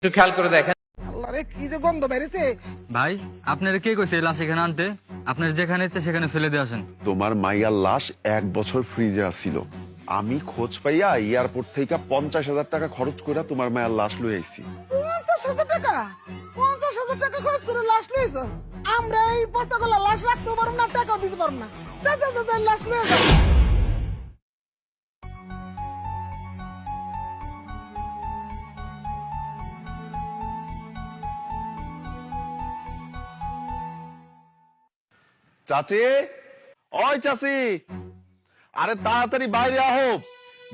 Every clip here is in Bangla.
একটু খেয়াল করে দেখেন। আল্লাহরে কি যে গন্ধ বেরিয়েছে। ভাই আপনারা কে কইছে এই লাশ এখানে আনতে? আপনার যেখানে ইচ্ছে সেখানে ফেলে দিয়ে আসেন। তোমার মাইয়ার লাশ 1 বছর ফ্রিজে আছিল। আমি খোঁজ পাইয়া এয়ারপোর্ট থেকে 50,000 টাকা খরচ করে তোমার মায়ের লাশ লই আইছি। 50,000 টাকা 50,000 টাকা খরচ করে লাশ লইছ। আমরা এই পচাগলা লাশ রাখতে পারবো না, টাকাও দিতে পারবো না। যা যা যা, যা, লাশ লয়ে যাও। চাচি, ওই চাচি, আরে তাড়াতাড়ি বাইরে আহো,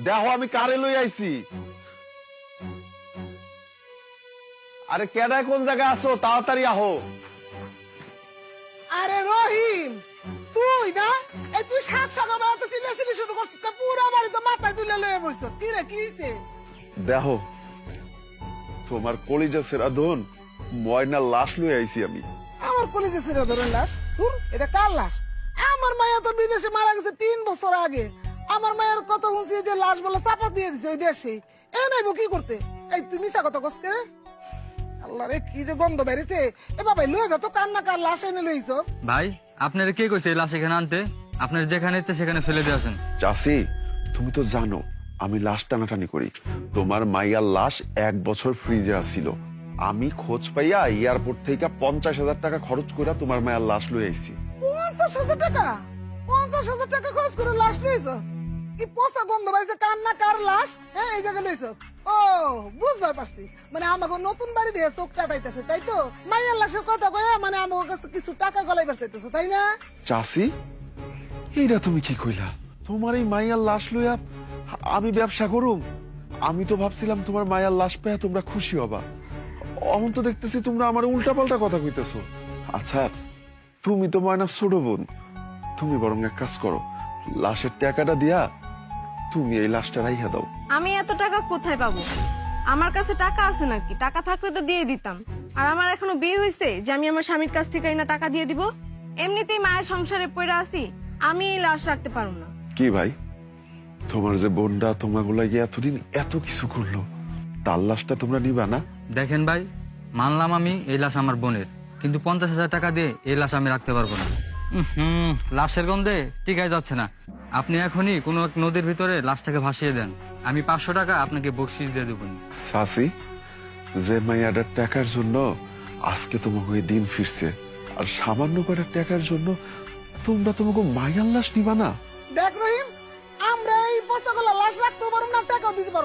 দেখো আমি কারে লই আইছি। আরে কেডায় কোন জায়গায় আছো, তাড়াতাড়ি আহো। আরে রহিম, তুই না এই তুই সাত সকালবেলা তো চিল্লাচিল্লি শুরু করছিস, তা পুরো বাড়ি তো মাথায় তুলে লয়ে বসছিস। কি রে, কি হইছে? দেখো তোমার কলিজা সেরাধন ময়নার লাশ লই আইছি আমি। আমার কলেজে ছিল ধরেন লাশ। তোর এটা কার লাশ? আমার মায়া তো বিদেশে মারা গেছে 3 বছর আগে। আমার মায়ের কথা শুনছি যে লাশ বলে চাপা দিয়ে দিছে ওই দেশে। এ নাইবো কি করতে? এই তুই মিছা কথা কস কে রে? আল্লাহ রে কি যে গন্ধ বেরিয়েছে। এ বাবা লয়ে যা তো, কার না কার লাশ এনে লইছস। ভাই আপনারা কে কইছে এই লাশ এখানে আনতে? আপনার যেখানে ইচ্ছে সেখানে ফেলে দিয়ে আসেন। চাচি, তুমি তো জানো আমি লাশ টানাটানি করি। তোমার মাইয়ার লাশ 1 বছর ফ্রিজে আছিল। আমি খোঁজ পাইয়া এয়ারপোর্ট থেকে 50,000 টাকা খরচ করে তোমার মায়ের লাশ লই আইছি। 50,000 টাকা 50,000 টাকা খরচ করে লাশ লইছ? কি পচা গন্ধ বাইছে, কার না কার লাশ হ্যাঁ এই জায়গায় লইছস? ও বুঝতে পারছি, মানে আমাকে নতুন বাড়ি দিয়ে চোখ টাটাইতেছে তাই তো। মাইয়ার লাশের কথা কয়ে মানে আমার কাছে কিছু টাকা গলাইবার চাইতেছে তাই না? চাচি, এইটা তুমি কি কইলা? তোমার এই মাইয়ার লাশ লইয়া আমি ব্যবসা করুম? আমি তো ভাবছিলাম তোমার মায়ের লাশ পেয়ে তোমরা খুশি হবা। অমন তো দেখতেছি তোমরা আমার উল্টা পাল্টা কথা কইতেছো। আচ্ছা, তুমি তো ময়না ছোট বোন, তুমি বরং এক কাজ করো, লাশের টাকাটা দিয়া তুমি এই লাশটা রাইখা দাও। আমি এত টাকা কোথায় পাবো? আমার কাছে টাকা আছে নাকি? টাকা থাকলে তো দিয়ে দিতাম। আর আমার এখনো বিয়ে হয়েছে যে আমি আমার স্বামীর কাছ থেকে না টাকা দিয়ে দিব? এমনিতেই মায়ের সংসারে পড়ে আছি, আমি এই লাশ রাখতে পারবো না। কি ভাই, তোমার যে বোনটা তোমাগুলা গিয়ে এতদিন এত কিছু করলো, তার লাশটা তোমরা নিবা না? দেখেন ভাই, মানলাম আমি এই লাশ আমার বোনের, কিন্তু 50,000 টাকা দিয়ে এই লাশ আমি রাখতে পারবো না। লাশের গন্ধে টিকাই যাচ্ছে না। আপনি এখনই কোনো এক নদীর ভিতরে লাশটাকে ভাসিয়ে দেন, আমি 500 টাকা আপনাকে বকশিস দিয়ে দেবো। সাসি, যে মাইয়াটার টাকার জন্য আজকে তোমাকে ওই দিন ফিরছে, আর সামান্য কয়টা টাকার জন্য তোমরা তোমাকে মাইয়ার লাশ নিবা না? দেখ রহিম, আমরা এই পচাগলা লাশ রাখতে পারবো না, টাকাও দিতে পারবো না।